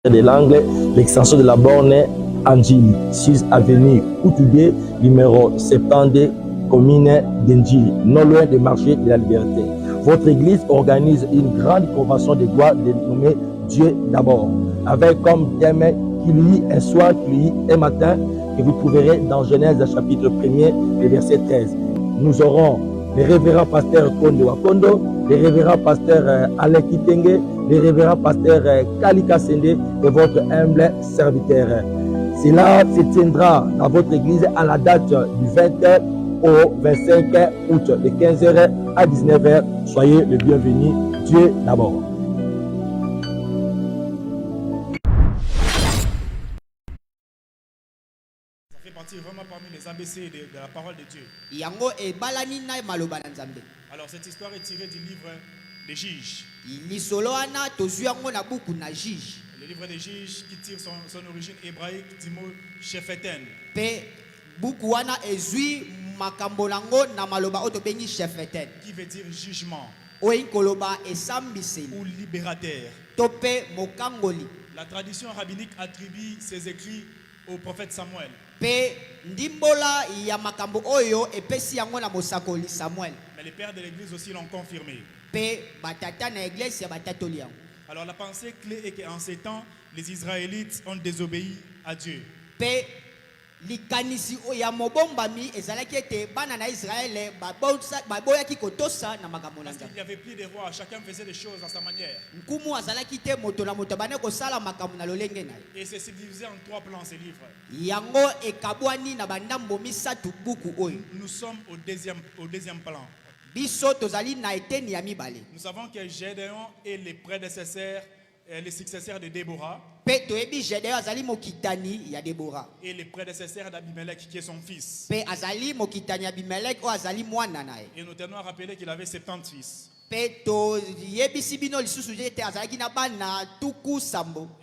de l'angle, l'extension de la borne Anjili, 6 avenue Koutoude, numéro 70, commune d'Anjili, non loin des marchés de la liberté. Votre église organise une grande convention de gloire dénommée Dieu d'abord, avec comme thème qu'il y ait un soir, qu'il y ait un matin, que vous trouverez dans Genèse chapitre 1er, le verset 13. Nous aurons les révérends pasteurs Kondo Wakondo, les révérends pasteurs Alain Kitenge, les révérends pasteurs Kalika Sende et votre humble serviteur. Cela se tiendra dans votre église à la date du 20 au 25 août, de 15h à 19h. Soyez le bienvenu. Dieu d'abord. Ça fait partie vraiment parmi les ABC de la parole de Dieu. Alors cette histoire est tirée du livre des Juges. Le livre des Juges qui tire son origine hébraïque du mot Shephéten. Qui veut dire jugement ou libérateur. La tradition rabbinique attribue ses écrits au prophète Samuel. Mais les pères de l'église aussi l'ont confirmé. Alors la pensée clé est qu'en ces temps, les Israélites ont désobéi à Dieu. Parce qu'il n'y avait plus de rois, chacun faisait des choses à sa manière. Et c'est divisé en 3 plans ces livres. Nous sommes au deuxième plan. Nous savons que Gédéon est les prédécesseurs, les successeurs de Déborah. Et les prédécesseurs d'Abimelech qui est son fils. Et nous tenons à rappeler qu'il avait 70 fils.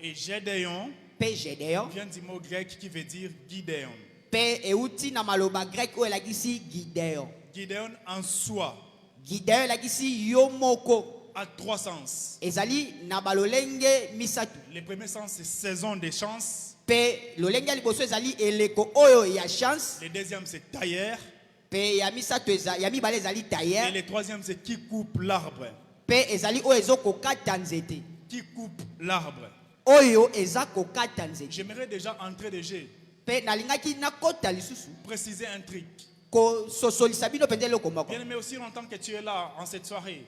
Et Gédéon vient du mot grec qui veut dire Gideon. Gideon en soi a 3 sens. Les premiers sens, c'est saison des chances. Le deuxième, c'est tailleur. Et le troisième, c'est qui coupe l'arbre. Qui coupe l'arbre. J'aimerais déjà entrer de jeu. Préciser un truc. Bien aimé, aussi longtemps que tu es là en cette soirée,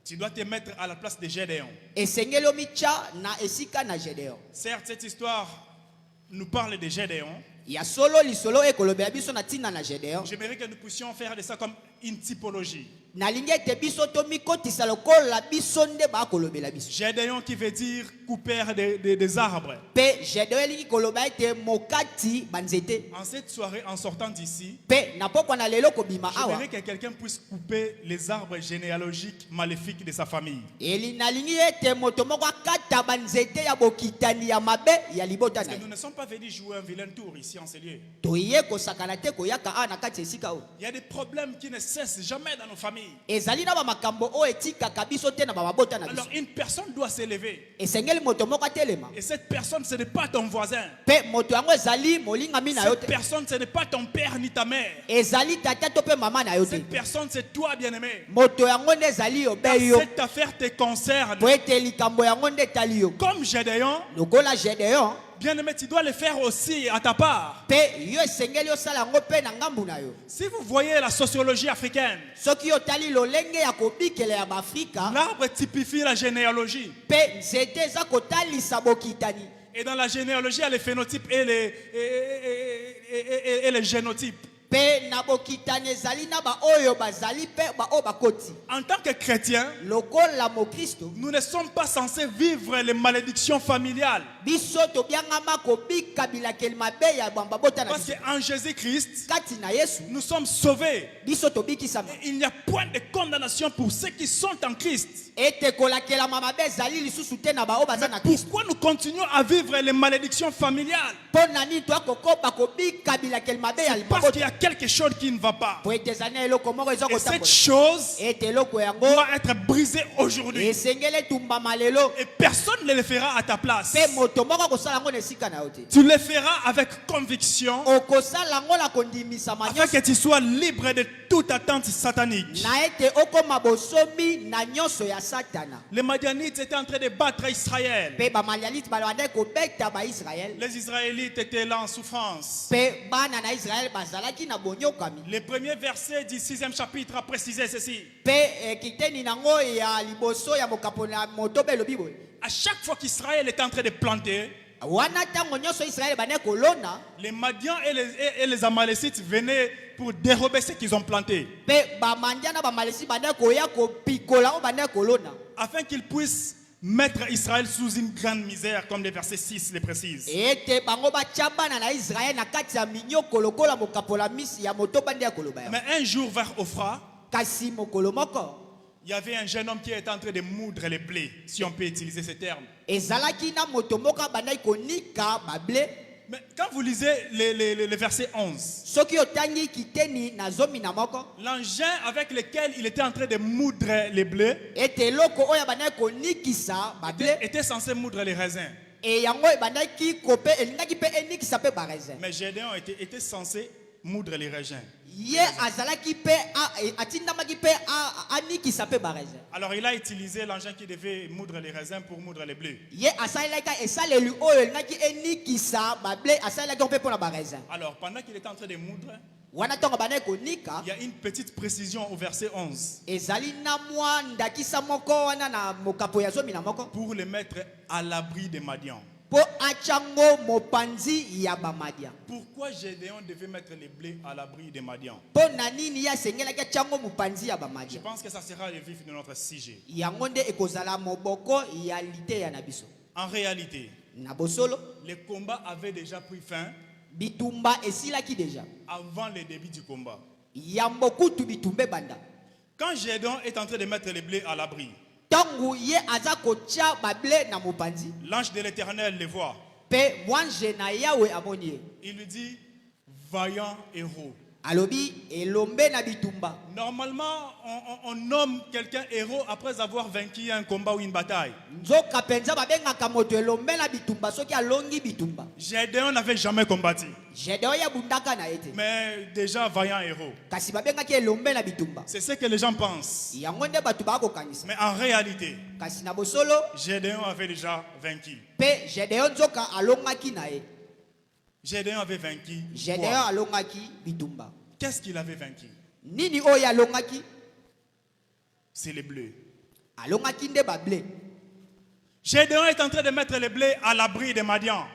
tu dois te mettre à la place de Gédéon. Certes, cette histoire nous parle de Gédéon. J'aimerais que nous puissions faire de ça comme une typologie. Gédéon qui veut dire coupeur des arbres. En cette soirée, en sortant d'ici, j'aimerais que quelqu'un puisse couper les arbres généalogiques maléfiques de sa famille. Parce que nous ne sommes pas venus jouer un vilain tour ici en ce lieu. Il y a des problèmes qui ne cessent jamais dans nos familles. Alors une personne doit s'élever. Et cette personne, ce n'est pas ton voisin. Cette personne, ce n'est pas ton père ni ta mère. Cette personne, c'est toi, bien-aimé. Cette affaire te concerne. Comme Gédéon, bien-aimé, tu dois le faire aussi à ta part. Si vous voyez la sociologie africaine, l'arbre typifie la généalogie. Et dans la généalogie, il y a les phénotypes et les génotypes. En tant que chrétiens, nous ne sommes pas censés vivre les malédictions familiales. Parce qu'en Jésus-Christ, nous sommes sauvés. Il n'y a point de condamnation pour ceux qui sont en Christ. Mais pourquoi nous continuons à vivre les malédictions familiales? C'est parce qu'il y a quelque chose qui ne va pas. Et cette chose doit être brisée aujourd'hui. Et personne ne le fera à ta place. Tu le feras avec conviction afin que tu sois libre de toute attente satanique. Les Madianites étaient en train de battre Israël. Les Israélites étaient là en souffrance. Le premier verset du 6e chapitre a précisé ceci. À chaque fois qu'Israël était en train de planter, les Madians et les Amalécites venaient pour dérober ce qu'ils ont planté, afin qu'ils puissent mettre Israël sous une grande misère, comme le verset 6 le précise. Mais un jour vers Ophra, il y avait un jeune homme qui était en train de moudre les blés, si on peut utiliser ce terme. Mais quand vous lisez le verset 11, l'engin avec lequel il était en train de moudre les blés était censé moudre les raisins. Mais Gédéon était censé moudre les raisins. Alors il a utilisé l'engin qui devait moudre les raisins pour moudre les blés. Alors pendant qu'il était en train de moudre, il y a une petite précision au verset 11 pour le mettre à l'abri des Madians. Pourquoi Gédéon devait mettre les blés à l'abri des Madians? Je pense que ça sera le vif de notre sujet. En réalité, le combat avait déjà pris fin avant le début du combat. Quand Gédéon est en train de mettre les blés à l'abri, l'ange de l'Éternel le voit. Il lui dit, vaillant héros. Normalement, on nomme quelqu'un héros après avoir vaincu un combat ou une bataille. Gédéon n'avait jamais combattu, mais déjà vaillant héros. C'est ce que les gens pensent. Mais en réalité, Gédéon avait déjà vaincu. Gédéon avait vaincu. Qu'est-ce qu'il avait vaincu? C'est les bleus. Gédéon est en train de mettre les blés à l'abri des Madians.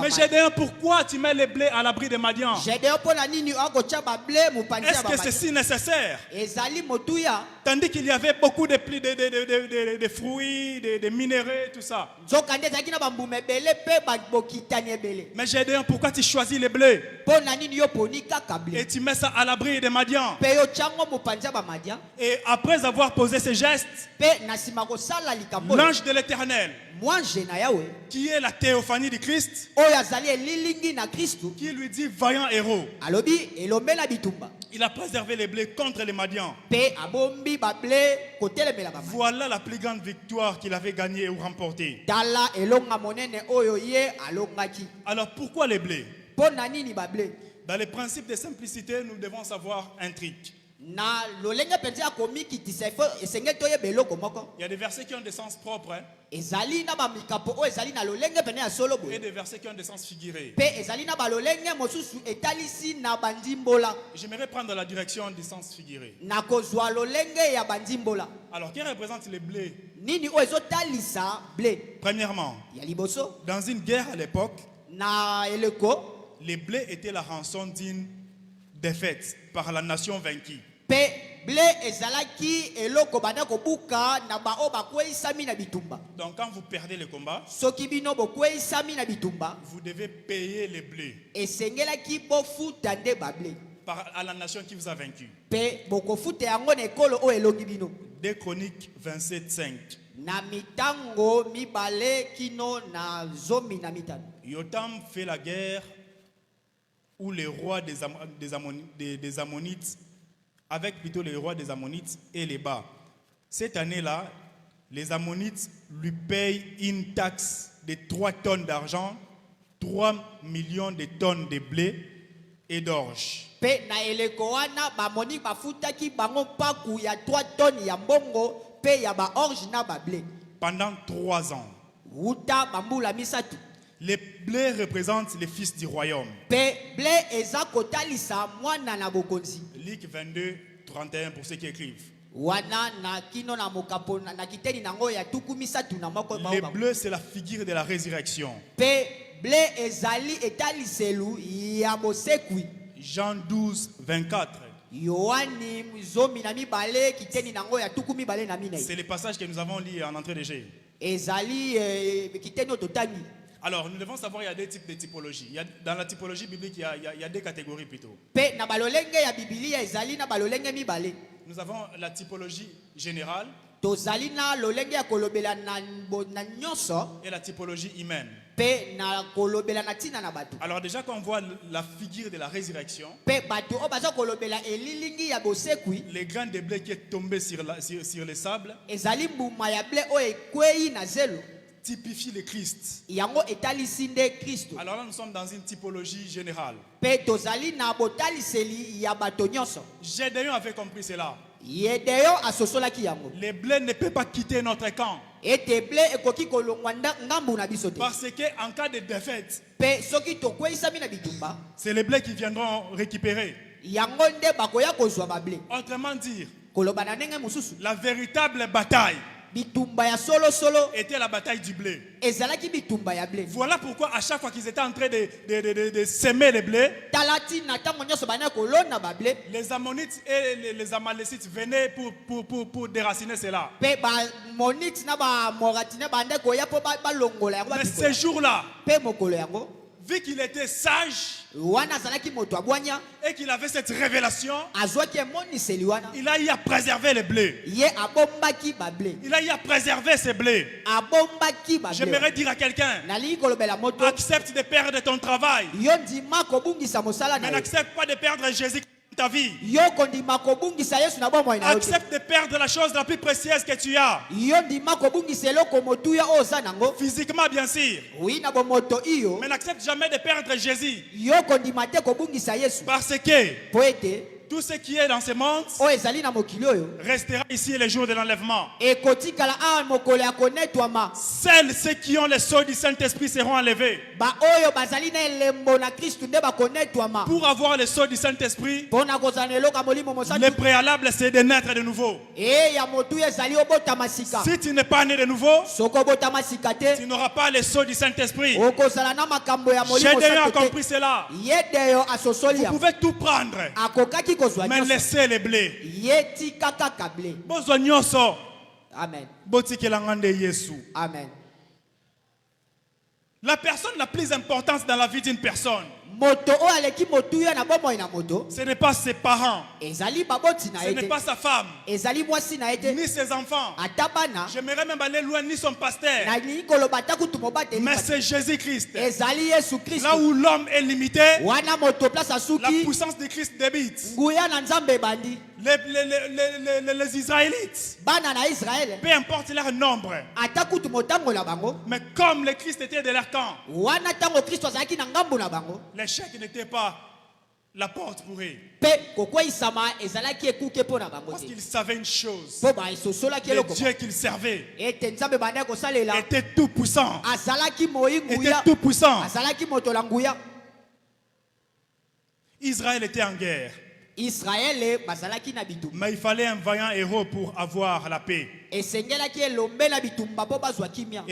Mais Gédéon, pourquoi tu mets les blés à l'abri des Madians? Est-ce que c'est si nécessaire? Tandis qu'il y avait beaucoup de fruits, de minéraux, tout ça. Mais Gédéon, pourquoi tu choisis les blés et tu mets ça à l'abri des Madians? Et après avoir posé ces gestes, l'ange de l'Éternel, qui est la théophanie du Christ, qui lui dit vaillant héros, il a préservé les blés contre les Madians. Voilà la plus grande victoire qu'il avait gagnée ou remportée. Alors pourquoi les blés? Dans les principes de simplicité, nous devons savoir un truc. Il y a des versets qui ont des sens propres, et des versets qui ont des sens figurés. J'aimerais prendre la direction du sens figuré. Alors, qui représente les blés? Premièrement, dans une guerre à l'époque, les blés étaient la rançon d'une défaite par la nation vaincue. Donc quand vous perdez le combat, vous devez payer les blés à la nation qui vous a vaincu. 2 Chroniques 27:5. Yotam fait la guerre ou les rois des Ammonites, avec plutôt les rois des Ammonites et les bas. Cette année-là, les Ammonites lui payent une taxe de 3 tonnes d'argent, 3 millions de tonnes de blé et d'orge. Pendant 3 ans. Les blés représentent les fils du royaume. Luc 22, 31 pour ceux qui écrivent. Les bleus, c'est la figure de la résurrection. Jean 12, 24. C'est le passage que nous avons lu en entrée de jeu. Alors, nous devons savoir qu'il y a 2 types de typologie. Dans la typologie biblique, il y a 2 catégories plutôt. Nous avons la typologie générale et la typologie humaine. Alors déjà quand on voit la figure de la résurrection, les grains de blé qui est tombé sur les sables typifie le Christ. Alors là nous sommes dans une typologie générale. Gédéon avait compris cela. Les blés ne peuvent pas quitter notre camp. Parce qu'en cas de défaite, c'est les blés qui viendront récupérer. Autrement dire, la véritable bataille était la bataille du blé. Voilà pourquoi à chaque fois qu'ils étaient en train de semer les blés, les Ammonites et les Amalécites venaient pour déraciner cela. Mais ce jour-là, vu qu'il était sage et qu'il avait cette révélation, il a eu à préserver les blés. Il a eu à préserver ces blés. J'aimerais dire à quelqu'un, accepte de perdre ton travail, mais n'accepte pas de perdre Jésus dans ta vie. Accepte de perdre la chose la plus précieuse que tu as. Physiquement bien sûr. Mais n'accepte jamais de perdre Jésus. Parce que tout ce qui est dans ce monde restera ici les jours de l'enlèvement. Seuls ceux qui ont le sceau du Saint-Esprit seront enlevés. Pour avoir le sceau du Saint-Esprit, le préalable c'est de naître de nouveau. Si tu n'es pas né de nouveau, tu n'auras pas le sceau du Saint-Esprit. J'ai déjà compris cela. Vous pouvez tout prendre, mais laissez les blés. Amen. Amen. La personne la plus importante dans la vie d'une personne, ce n'est pas ses parents, ce n'est pas sa femme, ni ses enfants. J'aimerais même aller loin, ni son pasteur. Mais c'est Jésus-Christ. Là où l'homme est limité, la puissance de Christ débite. Les Israélites, peu importe leur nombre, mais comme le Christ était de leur camp, l'échec n'était pas la porte pour eux. Parce qu'ils savaient une chose, le Dieu qu'ils servaient était tout puissant. Était tout puissant. Israël était en guerre. Mais il fallait un vaillant héros pour avoir la paix. Et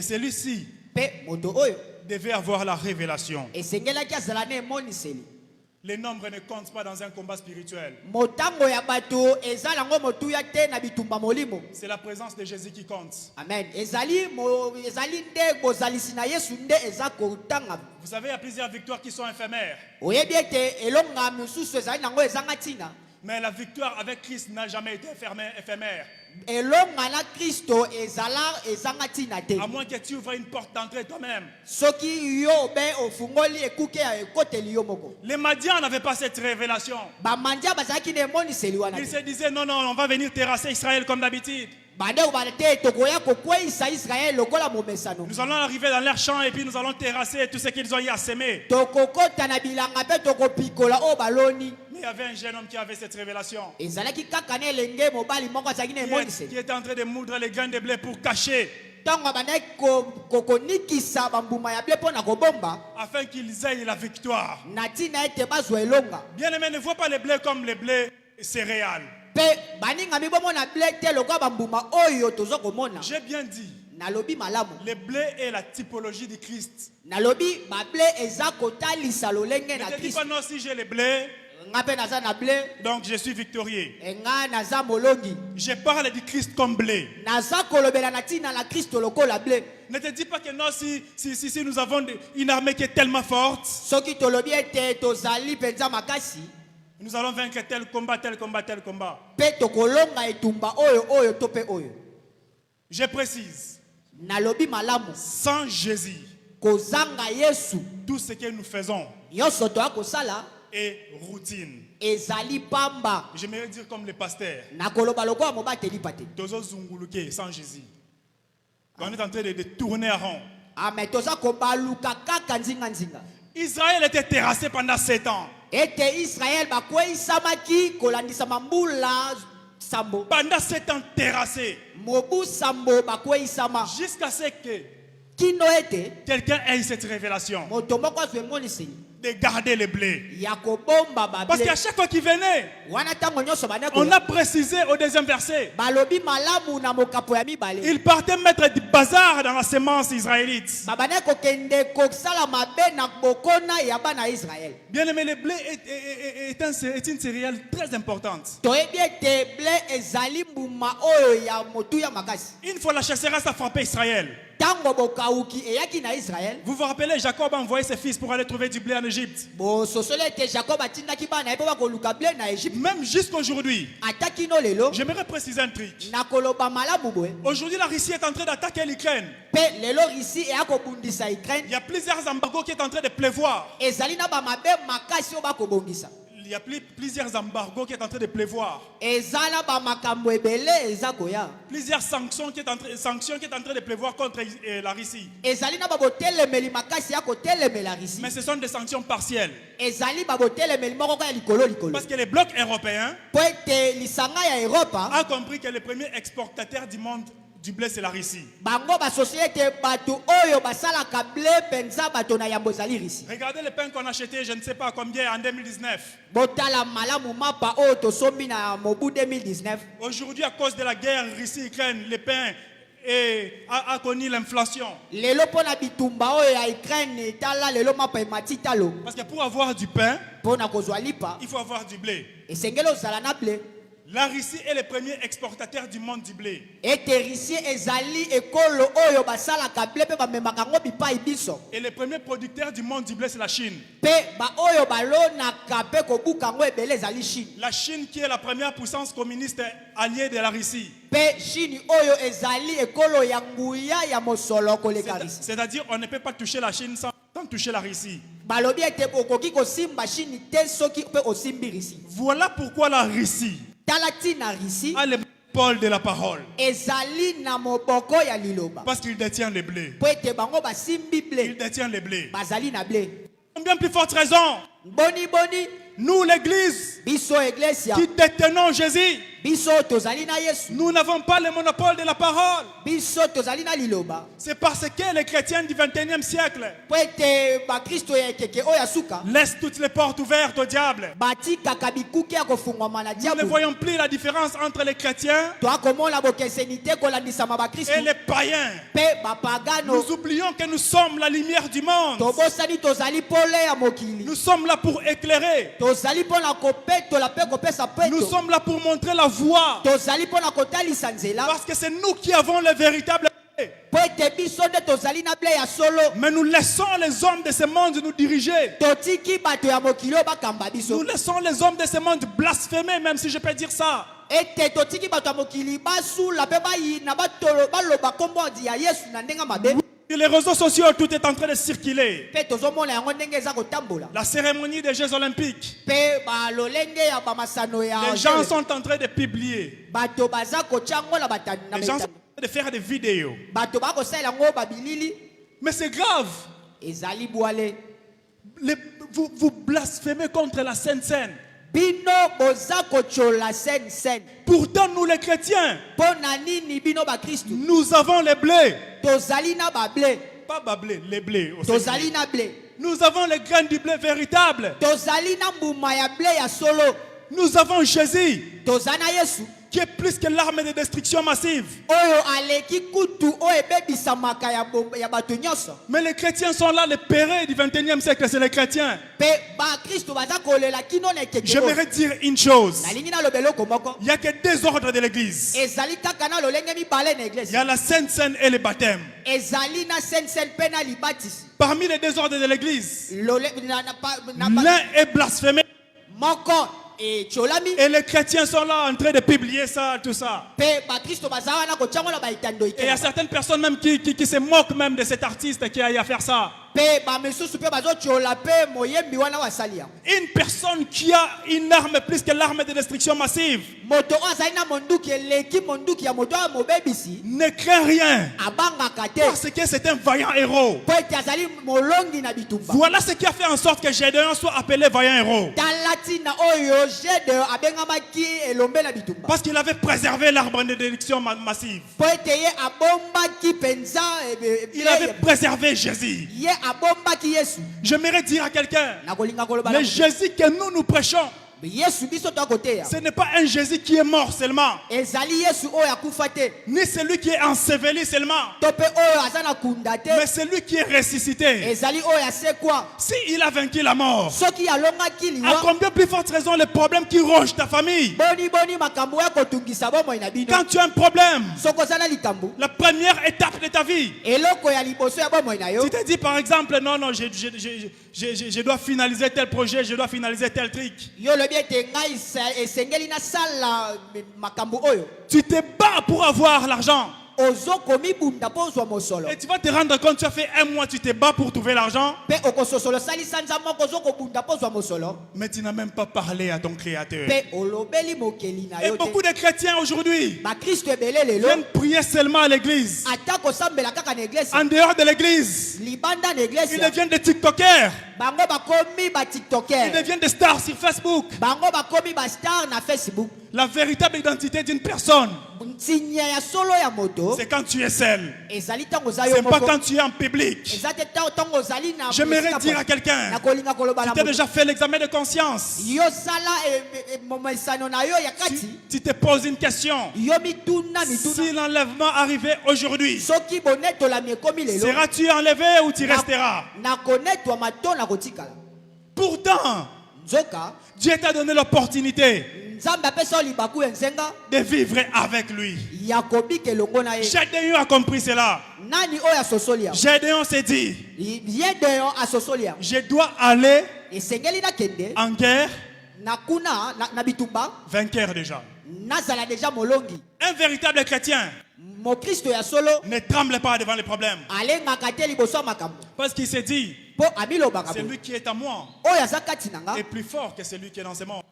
celui-ci devait avoir la révélation. Les nombres ne comptent pas dans un combat spirituel. C'est la présence de Jésus qui compte. Amen. Vous savez, il y a plusieurs victoires qui sont éphémères. Mais la victoire avec Christ n'a jamais été éphémère. À moins que tu ouvres une porte d'entrée toi-même. Les Madians n'avaient pas cette révélation. Ils se disaient non, non, on va venir terrasser Israël comme d'habitude. Nous allons arriver dans leur champ et puis nous allons terrasser tout ce qu'ils ont eu à semer. Mais il y avait un jeune homme qui avait cette révélation. Qui était en train de moudre les grains de blé pour cacher. Afin qu'ils aient la victoire. Bien aimé, ne vois pas les blés comme les blés céréales. J'ai bien dit. Le blé est la typologie du Christ. Ne te dis pas non, si j'ai le blé, donc je suis victorieux. Je parle du Christ comme blé. Ne te dis pas que non, si nous avons une armée qui est tellement forte, nous allons vaincre tel combat, tel combat, tel combat. Je précise. Sans Jésus, tout ce que nous faisons est routine. J'aimerais dire comme le pasteur. Sans Jésus. On est en train de tourner à rond. Israël était terrassé pendant 7 ans. Pendant 7 ans terrassé. Jusqu'à ce que quelqu'un ait cette révélation de garder le blé. Parce qu'à chaque fois qu'il venait, on a précisé au 2e verset, il partait mettre du bazar dans la semence israélite. Bien aimé, le blé est une céréale très importante. Une fois la chasseresse a frappé Israël. Vous vous rappelez, Jacob a envoyé ses fils pour aller trouver du blé en Égypte. Même jusqu'aujourd'hui, j'aimerais préciser un truc. Aujourd'hui, la Russie est en train d'attaquer l'Ukraine. Il y a plusieurs embargos qui sont en train de pleuvoir. Il y a plusieurs embargos qui sont en train de pleuvoir. Plusieurs sanctions qui sont en train de pleuvoir contre la Russie. Mais ce sont des sanctions partielles. Parce que les blocs européens a compris que le premier exportateur du monde du blé, c'est la Russie. Regardez le pain qu'on a acheté, je ne sais pas combien, en 2019. Aujourd'hui, à cause de la guerre Russie-Ukraine, le pain a connu l'inflation. Parce que pour avoir du pain, il faut avoir du blé. La Russie est le premier exportateur du monde du blé. Et le premier producteur du monde du blé, c'est la Chine. La Chine qui est la première puissance communiste alliée de la Russie. C'est-à-dire on ne peut pas toucher la Chine sans toucher la Russie. Voilà pourquoi la Russie a le monopole de la parole. Parce qu'il détient le blé. Il détient le blé. Bien plus forte raison. Nous, l'église, qui détenons Jésus, nous n'avons pas le monopole de la parole. C'est parce que les chrétiens du 21e siècle laissent toutes les portes ouvertes au diable. Nous ne voyons plus la différence entre les chrétiens et les païens. Nous oublions que nous sommes la lumière du monde. Nous sommes là pour éclairer. Nous sommes là pour montrer la voie. Parce que c'est nous qui avons le véritable blé. Mais nous laissons les hommes de ce monde nous diriger. Nous laissons les hommes de ce monde blasphémer, même si je peux dire ça. Sur les réseaux sociaux, tout est en train de circuler. La cérémonie des Jeux Olympiques. Les gens sont en train de publier. Les gens sont en train de faire des vidéos. Mais c'est grave. Vous blasphémez contre la Sainte Seine. Pourtant, nous les chrétiens, nous avons les blés. Pas bablé, les blés. Nous avons les graines du blé véritable. Nous avons Jésus, qui est plus que l'arme de destruction massive. Mais les chrétiens sont là, les pérés du 21e siècle, c'est les chrétiens. J'aimerais dire une chose. Il n'y a que deux ordres de l'église. Il y a la Sainte Seine et le baptême. Parmi les deux ordres de l'église, l'un est blasphémé. Et les chrétiens sont là en train de publier ça, tout ça. Et il y a certaines personnes même qui se moquent même de cet artiste qui a eu à faire ça. Une personne qui a une arme plus que l'arme de destruction massive ne craint rien parce que c'est un vaillant héros. Voilà ce qui a fait en sorte que Gédéon soit appelé vaillant héros. Parce qu'il avait préservé l'arbre de destruction massive. Il avait préservé Jésus. J'aimerais dire à quelqu'un, le Jésus que nous prêchons, ce n'est pas un Jésus qui est mort seulement, ni celui qui est enseveli seulement, mais celui qui est ressuscité. S'il a vaincu la mort, à combien plus forte raison les problèmes qui rongent ta famille? Quand tu as un problème, la première étape de ta vie, tu te dis par exemple, non, je dois finaliser tel projet, je dois finaliser tel truc. Tu te bats pour avoir l'argent. Et tu vas te rendre compte, tu as fait un mois, tu te bats pour trouver l'argent. Mais tu n'as même pas parlé à ton Créateur. Et beaucoup de chrétiens aujourd'hui viennent prier seulement à l'église. En dehors de l'église, ils deviennent des TikTokers. Ils deviennent des stars sur Facebook. La véritable identité d'une personne, c'est quand tu es seul. C'est pas quand tu es en public. J'aimerais dire à quelqu'un, tu t'es déjà fait l'examen de conscience. Tu te poses une question. Si l'enlèvement arrivait aujourd'hui, seras-tu enlevé ou tu resteras? Pourtant, Dieu t'a donné l'opportunité de vivre avec lui. Gédéon a compris cela. Gédéon s'est dit, je dois aller en guerre, vainqueur déjà. Un véritable chrétien ne tremble pas devant les problèmes. Parce qu'il s'est dit, celui qui est à moi est plus fort que celui qui est dans ce monde.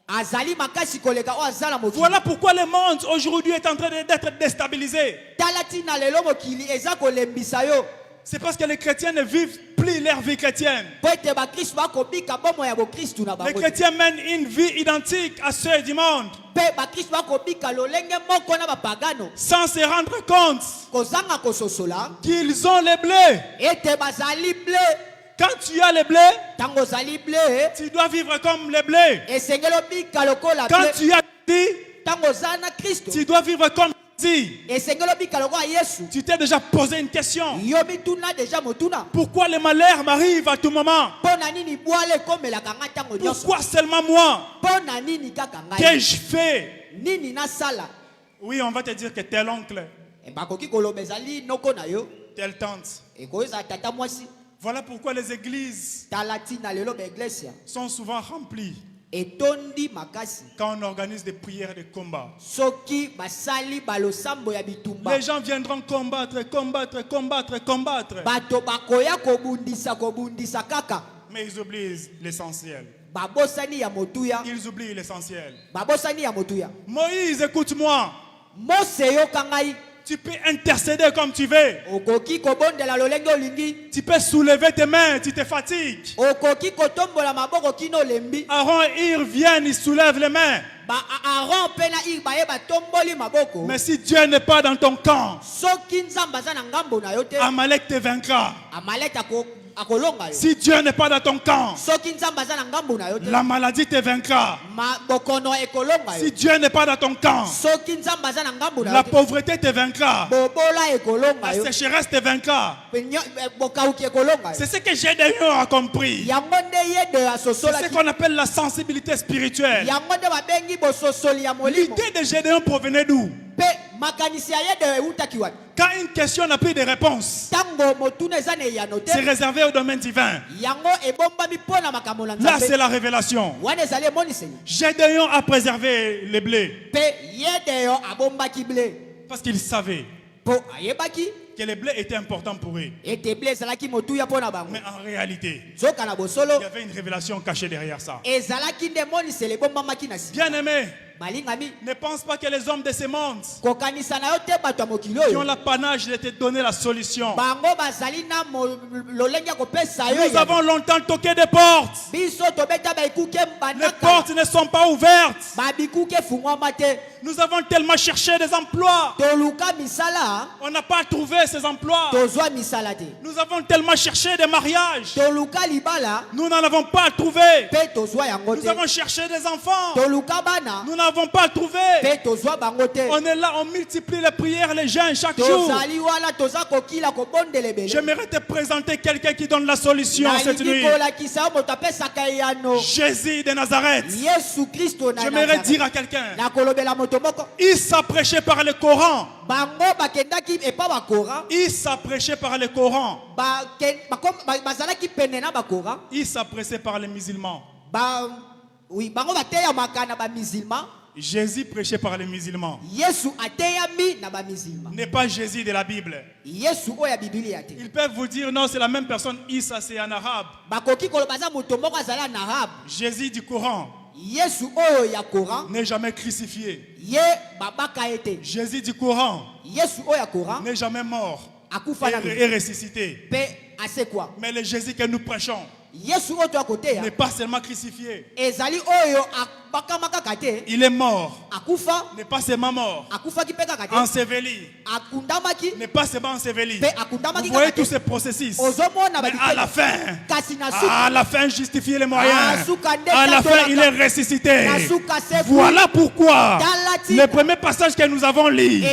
Voilà pourquoi le monde aujourd'hui est en train d'être déstabilisé. C'est parce que les chrétiens ne vivent plus leur vie chrétienne. Les chrétiens mènent une vie identique à ceux du monde, sans se rendre compte qu'ils ont les blés. Quand tu as les blés, tu dois vivre comme les blés. Quand tu as Christ, tu dois vivre comme Jésus. Tu t'es déjà posé une question. Pourquoi le malheur m'arrive à tout moment? Pourquoi seulement moi? Qu'ai-je fait? Oui, on va te dire que tel oncle telle tante. Voilà pourquoi les églises sont souvent remplies quand on organise des prières de combat. Les gens viendront combattre. Mais ils oublient l'essentiel. Ils oublient l'essentiel. Moïse, écoute-moi. Tu peux intercéder comme tu veux. Tu peux soulever tes mains, tu te fatigues. Aaron et Hur viennent, ils soulèvent les mains. Mais si Dieu n'est pas dans ton camp, Amalek te vaincra. Si Dieu n'est pas dans ton camp, la maladie te vaincra. Si Dieu n'est pas dans ton camp, la pauvreté te vaincra. La sécheresse te vaincra. C'est ce que Gédéon a compris. C'est ce qu'on appelle la sensibilité spirituelle. L'idée de Gédéon provenait d'où? Quand une question n'a plus de réponse, c'est réservé au domaine divin. Là, c'est la révélation. Gédéon a préservé les blés parce qu'il savait que les blés étaient importants pour eux. Mais en réalité, il y avait une révélation cachée derrière ça. Bien aimé, ne pense pas que les hommes de ce monde qui ont l'apanage de te donner la solution. Nous avons longtemps toqué des portes. Les portes ne sont pas ouvertes. Nous avons tellement cherché des emplois. On n'a pas trouvé ces emplois. Nous avons tellement cherché des mariages. Nous n'en avons pas trouvé. Nous avons cherché des enfants. Nous n'avons pas trouvé. On est là, on multiplie les prières, les jeûnes chaque jour. J'aimerais te présenter quelqu'un qui donne la solution cette nuit. Jésus de Nazareth. J'aimerais dire à quelqu'un, il s'apprêchait par le Coran. Il s'apprêchait par le Coran. Il s'apprêchait par les musulmans. Jésus prêchait par les musulmans. N'est pas Jésus de la Bible. Ils peuvent vous dire non, c'est la même personne. Issa, c'est en arabe. Jésus du Coran n'est jamais crucifié. Jésus du Coran n'est jamais mort et ressuscité. Mais le Jésus que nous prêchons n'est pas seulement crucifié. Il est mort. N'est pas seulement mort. Enseveli. N'est pas seulement enseveli. Vous voyez tous ces processus. Mais à la fin, justifier les moyens. À la fin, il est ressuscité. Voilà pourquoi le premier passage que nous avons lu,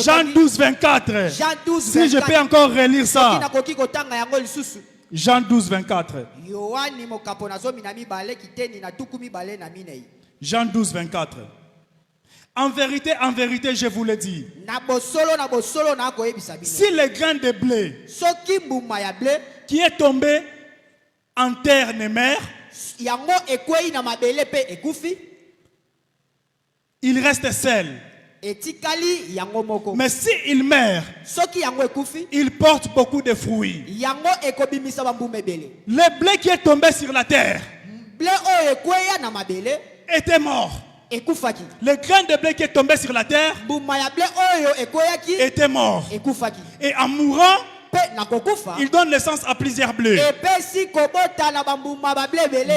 Jean 12, 24. Si je peux encore relire ça. Jean 12, 24. Jean 12, 24. En vérité, je vous le dis. Si le grain de blé qui est tombé en terre ne meurt, il reste seul. Mais s'il meurt, il porte beaucoup de fruits. Le blé qui est tombé sur la terre était mort. Le grain de blé qui est tombé sur la terre était mort. Et en mourant, il donne naissance à plusieurs blés.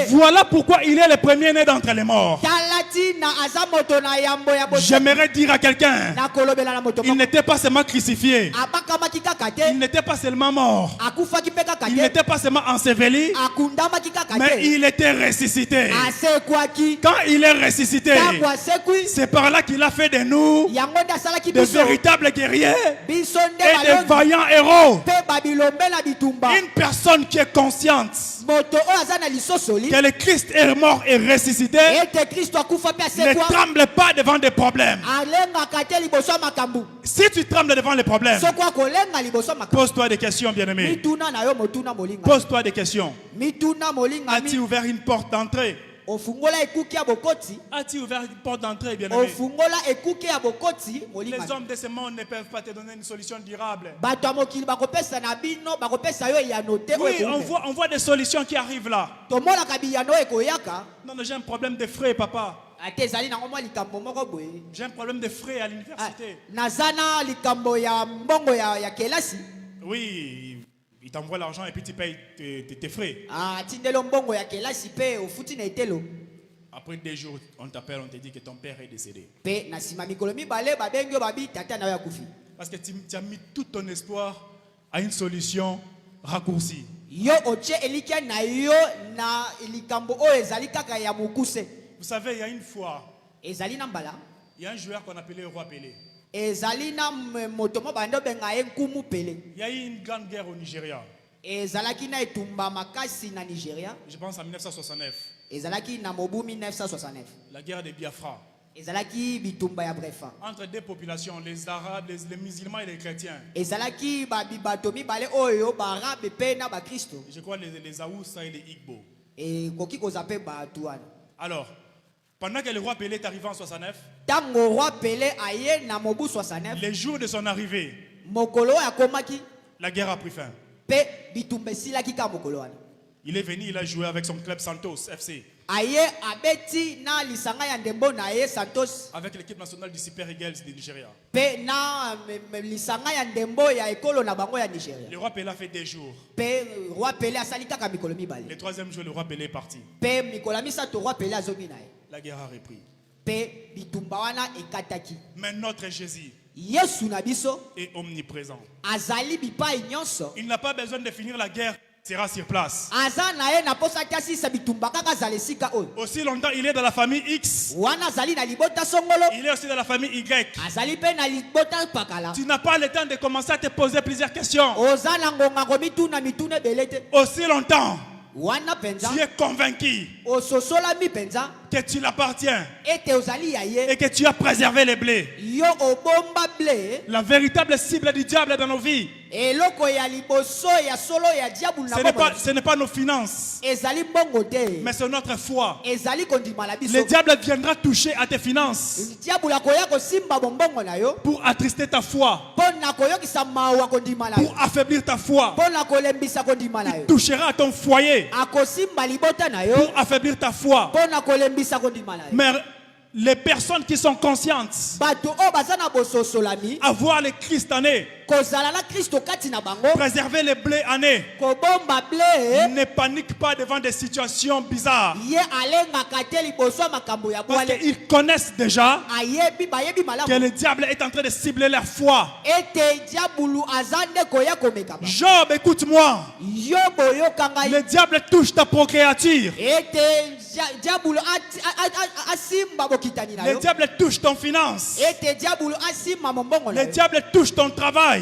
Voilà pourquoi il est le premier-né d'entre les morts. J'aimerais dire à quelqu'un, il n'était pas seulement crucifié, il n'était pas seulement mort, il n'était pas seulement enseveli, mais il était ressuscité. Quand il est ressuscité, c'est par là qu'il a fait de nous de véritables guerriers et de vaillants héros. Une personne qui est consciente que le Christ est mort et ressuscité, ne tremble pas devant des problèmes. Si tu trembles devant les problèmes, pose-toi des questions, bien-aimé. Pose-toi des questions. As-tu ouvert une porte d'entrée? As-tu ouvert une porte d'entrée, bien-aimé? Les hommes de ce monde ne peuvent pas te donner une solution durable. Oui, on voit des solutions qui arrivent là. Non, j'ai un problème de frais, papa. J'ai un problème de frais à l'université. Oui, il t'envoie l'argent et puis tu payes tes frais. Après 2 jours, on t'appelle, on te dit que ton père est décédé. Parce que tu as mis tout ton espoir à une solution raccourcie. Vous savez, il y a une fois, il y a un joueur qu'on appelait Roi Pelé. Il y a eu une grande guerre au Nigeria. Je pense en 1969. La guerre de Biafra. Entre deux populations, les Arabes, les musulmans et les chrétiens. Je crois les Aoussa et les Igbo. Alors, pendant que le roi Pelé est arrivé en 69, les jours de son arrivée, la guerre a pris fin. Il est venu, il a joué avec son club Santos FC. Avec l'équipe nationale du Super Eagles du Nigeria. Le roi Pelé a fait 2 jours. Le 3e jour, le roi Pelé est parti. La guerre a repris. Mais notre Jésus est omniprésent. Il n'a pas besoin de finir la guerre. Sera sur place. Aussi longtemps il est dans la famille X, il est aussi dans la famille Y. Tu n'as pas le temps de commencer à te poser plusieurs questions. Aussi longtemps tu es convaincu que tu l'appartiens et que tu as préservé les blés. La véritable cible du diable dans nos vies, ce n'est pas nos finances, mais c'est notre foi. Le diable viendra toucher à tes finances pour attrister ta foi, pour affaiblir ta foi. Il touchera à ton foyer pour affaiblir ta foi. Mais les personnes qui sont conscientes à voir le Christ en eux, préserver les blés en eux, ne paniquent pas devant des situations bizarres. Parce qu'ils connaissent déjà que le diable est en train de cibler leur foi. Job, écoute-moi. Le diable touche ta procréature. Le diable touche ton finance. Le diable touche ton travail.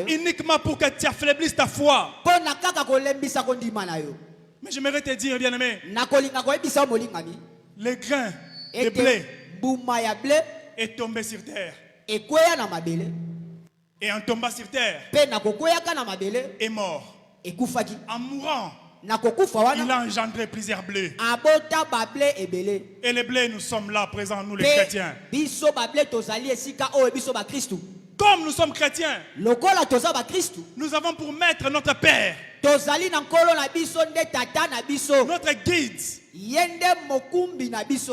Uniquement pour que tu affaiblisses ta foi. Mais j'aimerais te dire, bien-aimé, le grain de blé est tombé sur terre. Et en tombant sur terre, est mort. En mourant, il a engendré plusieurs blés. Et les blés, nous sommes là, présents, nous les chrétiens. Comme nous sommes chrétiens, nous avons pour maître notre Père, notre guide.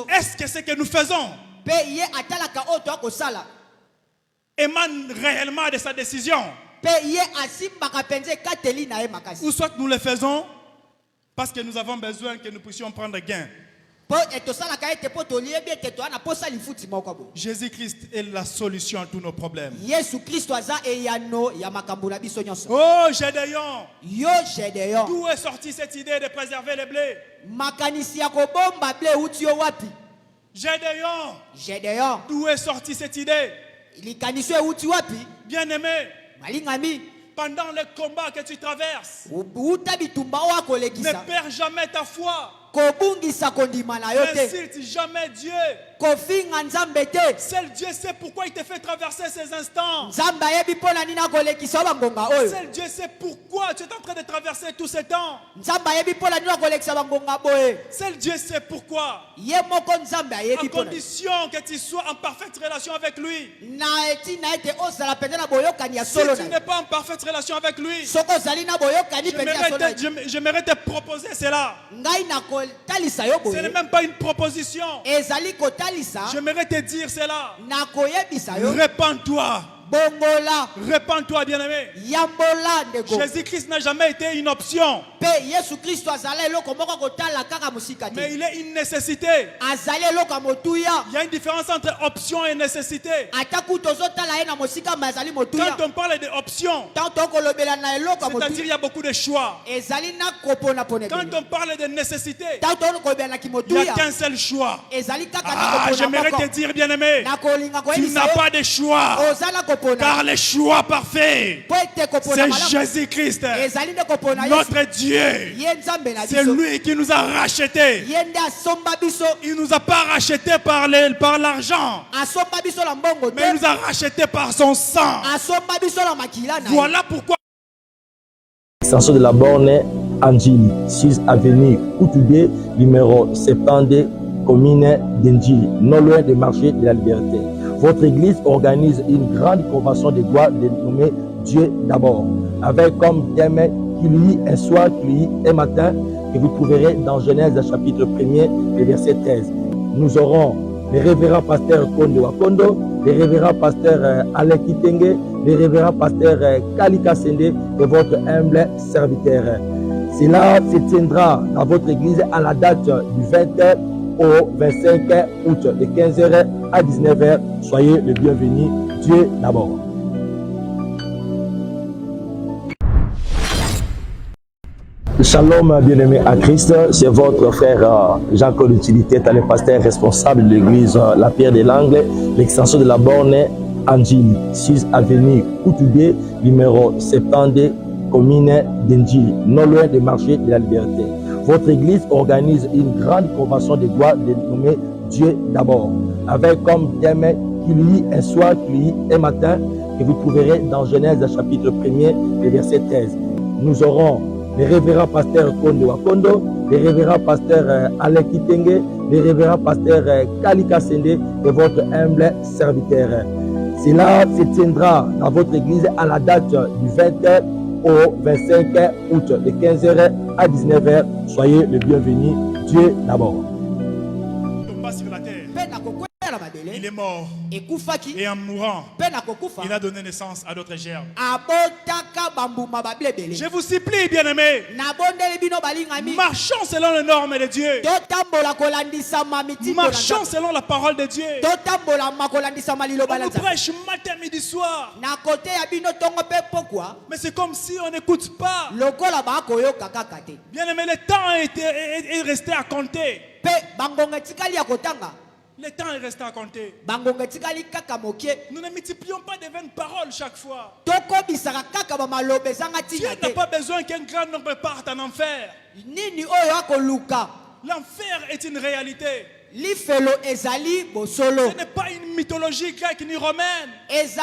Est-ce que ce que nous faisons émane réellement de sa décision? Ou soit nous le faisons parce que nous avons besoin que nous puissions prendre gain. Jésus-Christ est la solution à tous nos problèmes. Oh Gédéon, d'où est sortie cette idée de préserver les blés? Gédéon, d'où est sortie cette idée? Bien-aimé, pendant les combats que tu traverses, ne perds jamais ta foi. N'insulte jamais Dieu. Seul Dieu sait pourquoi il te fait traverser ces instants. Seul Dieu sait pourquoi tu es en train de traverser tous ces temps. Seul Dieu sait pourquoi. À condition que tu sois en parfaite relation avec lui. Si tu n'es pas en parfaite relation avec lui, j'aimerais te proposer cela. Ce n'est même pas une proposition. J'aimerais te dire cela. Répands-toi. Répands-toi, bien-aimé. Jésus-Christ n'a jamais été une option. Mais il est une nécessité. Il y a une différence entre option et nécessité. Quand on parle d'option, c'est-à-dire qu'il y a beaucoup de choix. Quand on parle de nécessité, il n'y a qu'un seul choix. J'aimerais te dire, bien-aimé, tu n'as pas de choix. Car le choix parfait, c'est Jésus-Christ, notre Dieu. C'est lui qui nous a rachetés. Il ne nous a pas rachetés par l'argent, mais il nous a rachetés par son sang. Voilà pourquoi. Extension de la borne Anjili, 6 avenue Koutoude, numéro 70, commune d'Enjili, non loin des marchés de la liberté. Votre église organise une grande convention de gloire dénommée Dieu d'abord, avec comme thème qui lui un soir, qui lui un matin, que vous trouverez dans Genèse chapitre 1er, le verset 13. Nous aurons le révérend pasteur Kondo Wakondo, le révérend pasteur Alain Kitenge, le révérend pasteur Kalika Sende et votre humble serviteur. Cela se tiendra dans votre église à la date du 20 au 25 août de 15h à 19h. Soyez le bienvenu. Dieu d'abord. Shalom, bien-aimé à Christ, c'est votre frère Jean-Claude Utilité, le pasteur responsable de l'église La Pierre de l'Angle, l'extension de la borne Anjili, 6 avenue Koutoude, numéro 70, commune d'Enjili, non loin des marchés de la liberté. Votre église organise une grande convention de gloire dénommée Dieu d'abord, avec comme thème qui lui un soir, qui lui un matin, que vous trouverez dans Genèse chapitre 1er, le verset 13. Nous aurons le révérend pasteur Kondo Wakondo, le révérend pasteur Alain Kitenge, le révérend pasteur Kalika Sende et votre humble serviteur. Cela se tiendra dans votre église à la date du 20 au 25 août de 15h à 19h. Soyez le bienvenu. Dieu d'abord. Il est mort. Et en mourant, il a donné naissance à d'autres germes. Je vous supplie, bien-aimés, marchons selon les normes de Dieu. Marchons selon la parole de Dieu. On nous prêche matin, midi, soir. Mais c'est comme si on n'écoute pas. Bien-aimés, le temps est resté à compter. Le temps est resté à compter. Nous ne multiplions pas de vaines paroles chaque fois. Dieu n'a pas besoin qu'un grand nombre parte en enfer. L'enfer est une réalité. Ce n'est pas une mythologie grecque ni romaine. Ce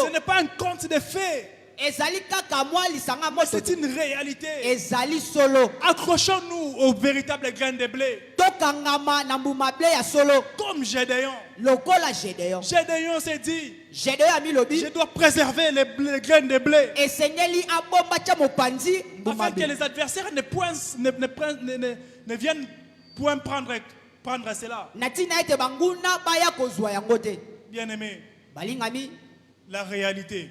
n'est pas un conte de fées. C'est une réalité. Accrochons-nous au véritable grain de blé. Comme Gédéon. Gédéon s'est dit, je dois préserver les grains de blé afin que les adversaires ne viennent point prendre cela. Bien-aimé, la réalité,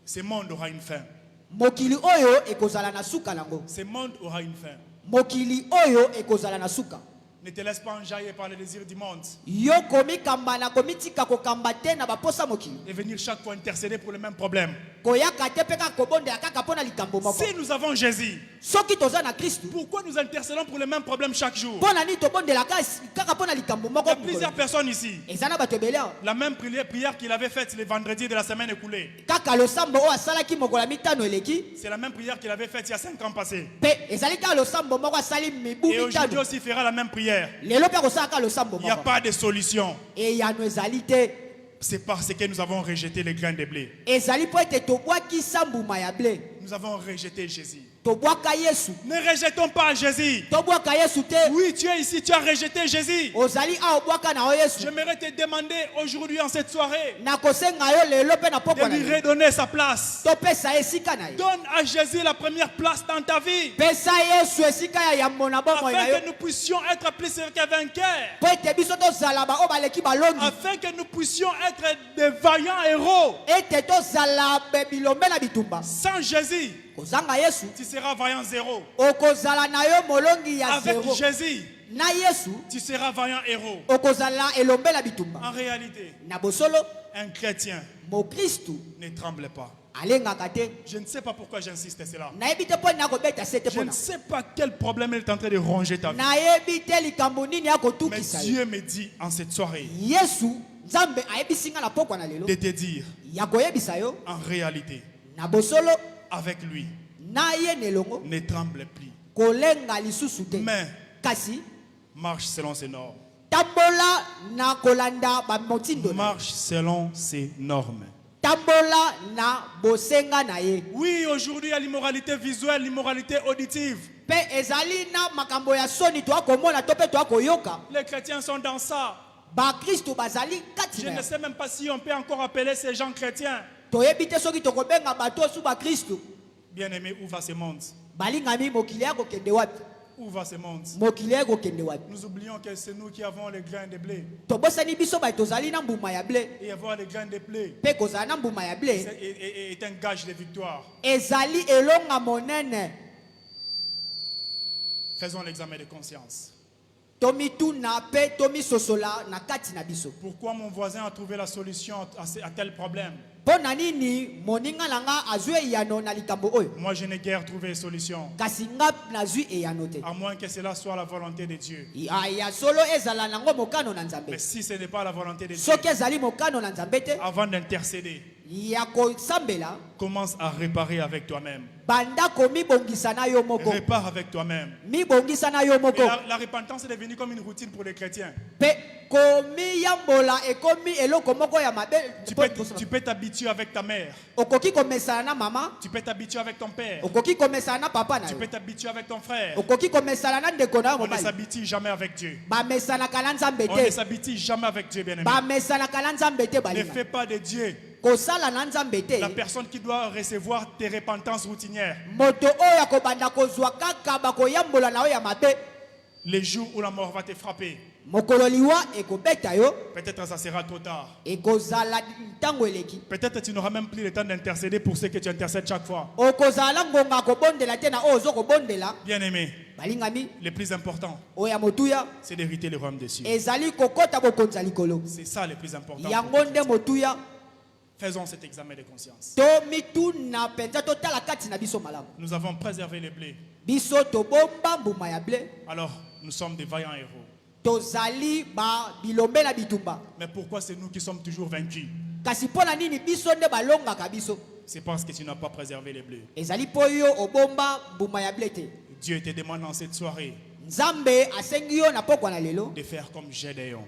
ce monde aura une fin. Ce monde aura une fin. Ne te laisse pas enjailler par les désirs du monde. Et venir chaque fois intercéder pour le même problème. Si nous avons Jésus, pourquoi nous intercédons pour le même problème chaque jour? Il y a plusieurs personnes ici. La même prière qu'il avait faite les vendredis de la semaine écoulée. C'est la même prière qu'il avait faite il y a 5 ans passés. Et aujourd'hui aussi il fera la même prière. Il n'y a pas de solution. C'est parce que nous avons rejeté les grains de blé. Nous avons rejeté Jésus. Ne rejetons pas Jésus. Oui, tu es ici, tu as rejeté Jésus. J'aimerais te demander aujourd'hui en cette soirée de lui redonner sa place. Donne à Jésus la première place dans ta vie, afin que nous puissions être plus que vainqueurs, afin que nous puissions être des vaillants héros. Sans Jésus, tu seras vaillant zéro. Avec Jésus, tu seras vaillant héros. En réalité, un chrétien ne tremble pas. Je ne sais pas pourquoi j'insiste cela. Je ne sais pas quel problème est en train de ronger ta vie. Mais Dieu me dit en cette soirée de te dire, en réalité, avec lui, ne tremble plus, mais marche selon ses normes. Marche selon ses normes. Oui, aujourd'hui il y a l'immoralité visuelle, l'immoralité auditive. Les chrétiens sont dans ça. Je ne sais même pas si on peut encore appeler ces gens chrétiens. Bien-aimé, où va ce monde? Où va ce monde? Nous oublions que c'est nous qui avons les grains de blé. Et avoir les grains de blé est un gage de victoire. Faisons l'examen de conscience. Pourquoi mon voisin a trouvé la solution à tel problème? Moi je n'ai guère trouvé de solution. À moins que cela soit la volonté de Dieu. Mais si ce n'est pas la volonté de Dieu, avant d'intercéder, commence à réparer avec toi-même. Répare avec toi-même. La repentance est devenue comme une routine pour les chrétiens. Tu peux t'habituer avec ta mère. Tu peux t'habituer avec ton père. Tu peux t'habituer avec ton frère. On ne s'habitue jamais avec Dieu. On ne s'habitue jamais avec Dieu, bien-aimé. Ne fais pas de Dieu la personne qui doit recevoir tes repentances routinières. Les jours où la mort va te frapper, peut-être ça sera trop tard. Peut-être tu n'auras même plus le temps d'intercéder pour ceux que tu intercèdes chaque fois. Bien-aimé, le plus important, c'est d'hériter le royaume des cieux. C'est ça le plus important. Faisons cet examen de conscience. Nous avons préservé les blés. Alors, nous sommes des vaillants héros. Mais pourquoi c'est nous qui sommes toujours vaincus? C'est parce que tu n'as pas préservé les blés. Dieu te demande en cette soirée de faire comme Gédéon.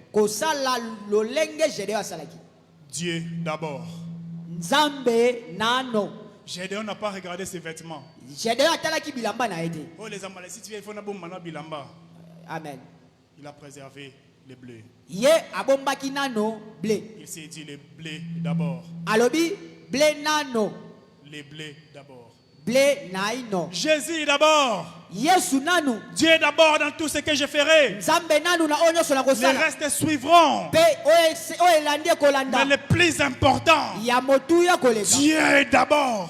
Dieu d'abord. Gédéon n'a pas regardé ses vêtements. Oh les Amalécites, il faut n'abomber bilamba. Amen. Il a préservé les blés. Il s'est dit les blés d'abord. Les blés d'abord. Jésus d'abord. Dieu d'abord dans tout ce que je ferai. Les restes suivront. Mais le plus important, Dieu d'abord.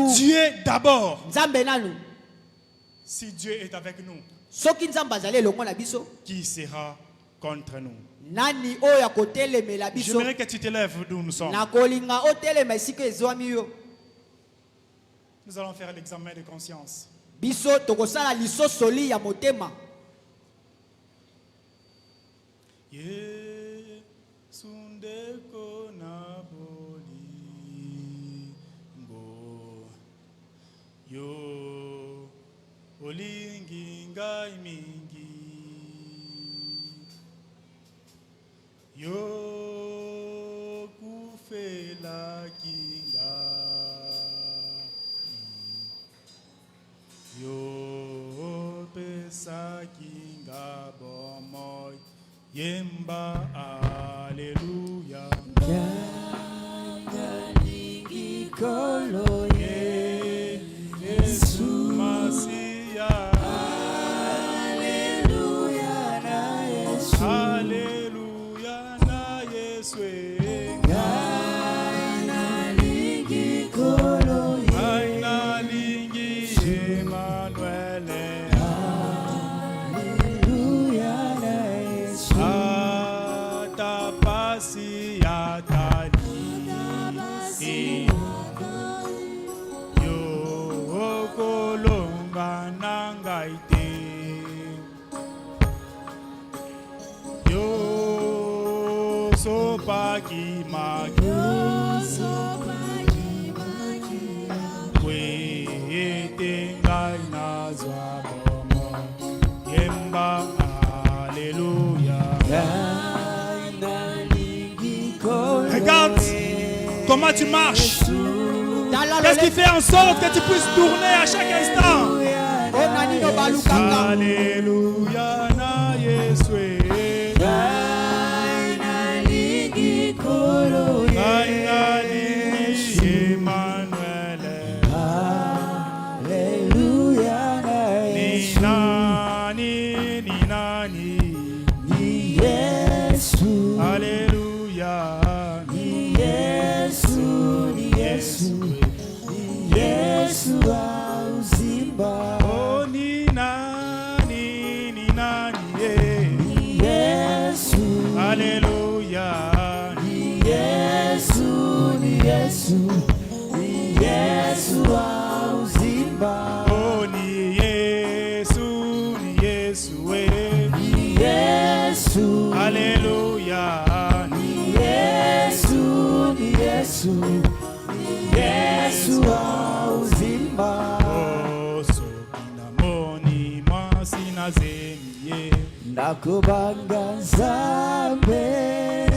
Dieu d'abord. Si Dieu est avec nous, Qui sera contre nous? J'aimerais que tu te lèves d'où nous sommes. Nous allons faire l'examen de conscience. Yo olingi ngai mingi, yo kufela kinga, yo pesa kinga bomoy, yemba alleluia. Yalingi kolo Yesu Masia, Alleluia na Yesu, Alleluia na Yesu, Aina lingi kolo Aina lingi Emmanuel, Alleluia na Yesu, Atapasi atali, yo kolonga nangaite, yo sopaki maki, kwete ngai nazwa bomo, yemba alleluia. Aina lingi kolo. Regarde comment tu marches. Qu'est-ce qui fait en sorte que tu puisses tourner à chaque instant? Alléluia na Yesu, Aina lingi kolo Aina lingi Emmanuel, Alleluia na Yesu, ni nani, ni Yesu, Alléluia, ni Yesu, ni Yesu, ni Yesu wa uzima, oh ni nani, ni Yesu, Alléluia, ni Yesu, ni Yesu, ni Yesu wa uzima, oh ni Yesu, ni Yesu, Alléluia, ni Yesu, ni Yesu, ni Yesu wa uzima. oh sokina moni mwasi na zemie, Nakubanga Nzambe,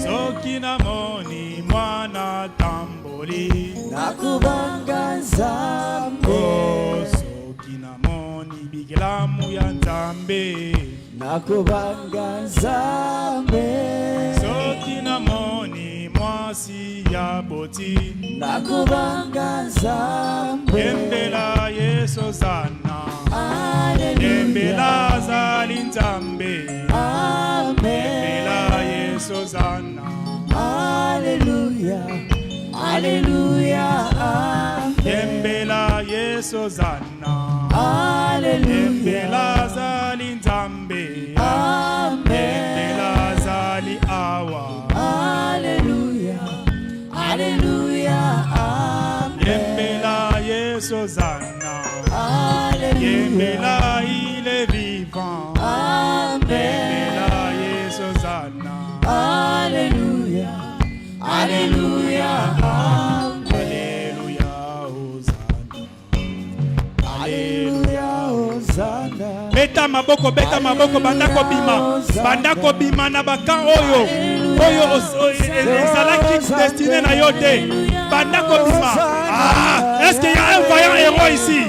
sokina moni mwana tamboli, nakubanga Nzambe, oh sokina moni bigelamu ya Nzambe, nakubanga Nzambe, sokina moni mwasi ya boti, nakubanga Nzambe, yembela Yesu zana, Alleluia, yembela zali Nzambe, Amen, yembela Yesu zana, Alleluia, Alleluia, Amen, yembela Yesu zana, Alleluia, yembela zali Nzambe, Amen, yembela zali awa, Alleluia, Alleluia, Amen, yembela Yesu zana, Alleluia, yembela il est vivant, Amen, yembela Yesu zana, Alleluia, Alleluia, Amen, Alléluia Hosanna, Alleluia, Hosanna. beta maboko bandako bima na bakan oyo ezalaki destiné na yo te, bandako bima. Est-ce qu'il y a un vaillant héros ici?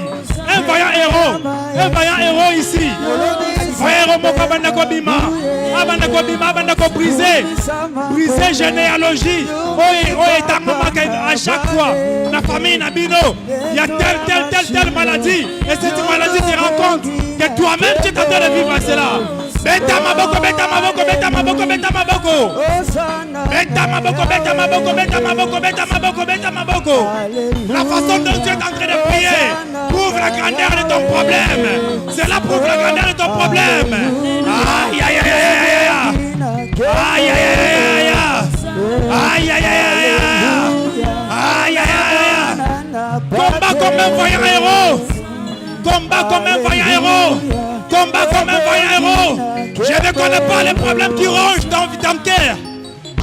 Un vaillant héros ici. Vaillant moko bandako bima, bandako briser généalogie. Oyo etamamaka à chaque fois na famille na bino, il y a telle maladie, et cette maladie te rend compte que toi-même tu es en train de vivre cela. Beta maboko. La façon dont tu es en train de prier, couvre la grandeur de ton problème. Cela prouve la grandeur de ton problème. Aïe, aïe, aïe, aïe, aïe. Aïe, aïe, aïe, aïe. Aïe, aïe, aïe, aïe. Aïe, aïe, aïe. Combat comme un vaillant héros. Combat comme un vaillant héros. Combat comme un vaillant héros. Je ne connais pas les problèmes qui rongent ton cœur.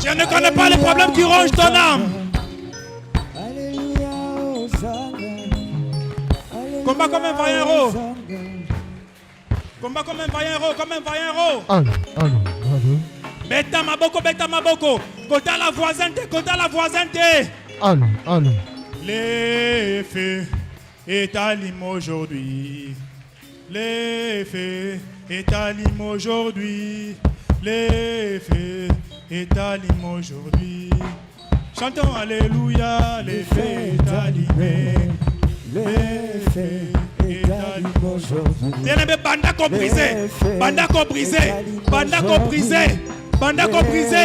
Je ne connais pas les problèmes qui rongent ton âme. Combat comme un vaillant héros. Combat comme un vaillant héros, comme un vaillant héros. Beta maboko, beta maboko. Kota la voisine, kota la voisine. Les faits est à Lime aujourd'hui. Les faits est à Lime aujourd'hui. Les faits est à Lime aujourd'hui. Chantons Alléluia. Les faits est à Lime. Les faits est à Lime aujourd'hui. Bien-aimé, banda comprisé. Banda comprisé. Banda comprisé. Banda comprisé.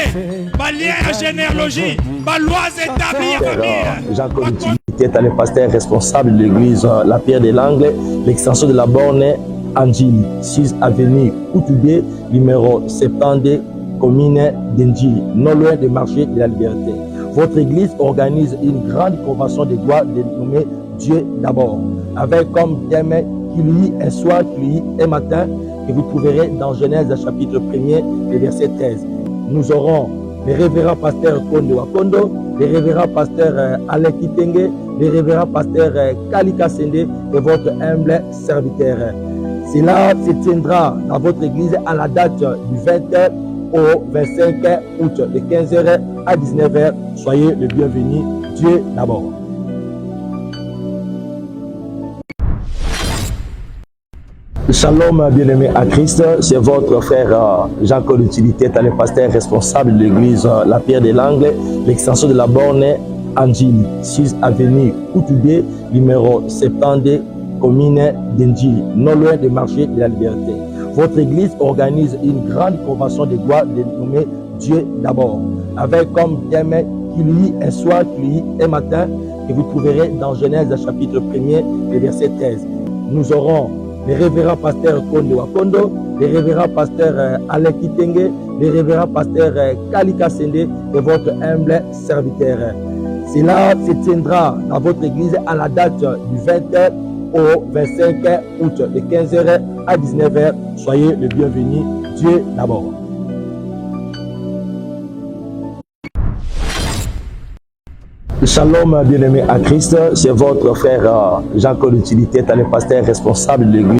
Balien à généalogie. Baloise établie à famille. Jean-Claude Utilité est le pasteur responsable de l'église La Pierre de l'Angle, l'extension de la borne Angili, 6 avenue Outubé, numéro 70, commune d'Engili, non loin du marché de la liberté. Votre église organise une grande convention de gloire dénommée Dieu d'abord, avec comme thème qui lui un soir, qui lui un matin, que vous trouverez dans Genèse chapitre 1er, le verset 13. Nous aurons le révérend pasteur Kondo Wakondo, le révérend pasteur Alain Kitenge, le révérend pasteur Kalika Sende et votre humble serviteur. Cela se tiendra dans votre église à la date du 20 au 25 août, de 15h à 19h. Soyez le bienvenu. Dieu d'abord. Shalom, bien-aimé à Christ, c'est votre frère Jean-Claude Utilité, le pasteur responsable de l'église La Pierre de l'Angle, l'extension de la borne Angili, 6 avenue Outubé, numéro 70, commune d'Engili, non loin du marché de la liberté. Votre église organise une grande convention de gloire dénommée Dieu d'abord, avec comme thème qui lui un soir, qui lui un matin, que vous trouverez dans Genèse chapitre 1er, le verset 13. Nous aurons le révérend pasteur Kondo Wakondo, le révérend pasteur Alain Kitenge, le révérend pasteur Kalika Sende et votre humble serviteur. Cela se tiendra dans votre église à la date du 20 au 25 août, de 15h à 19h. Soyez le bienvenu. Dieu d'abord. Shalom, bien-aimé à Christ, c'est votre frère Jean-Claude Utilité, le pasteur responsable de l'église